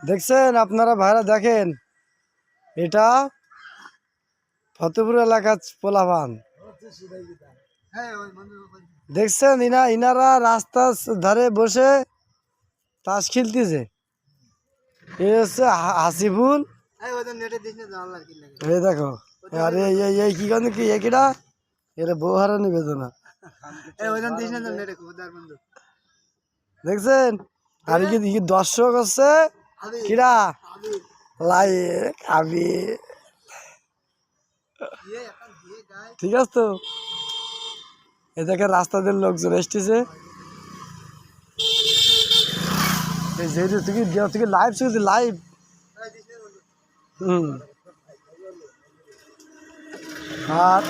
দেখছেন আপনারা ভাইরা, দেখেন এটা ফতেপুর এলাকার পোলাপান। দেখছেন ইনারা রাস্তার ধারে বসে তাস খেলতেছে। এই হচ্ছে হাসিফুল। এই দেখো, আরে এই কি কারণে কি একিটা এটা বউ হারানি বেদনা। দেখছেন আর কি দর্শক হচ্ছে কিরা লাই খাবি। ঠিক আছে তো, এ দেখে রাস্তাদের লোকজন এসতেছে। যেহেতু তুই লাইভ শুনছি, লাইভ। হুম। আর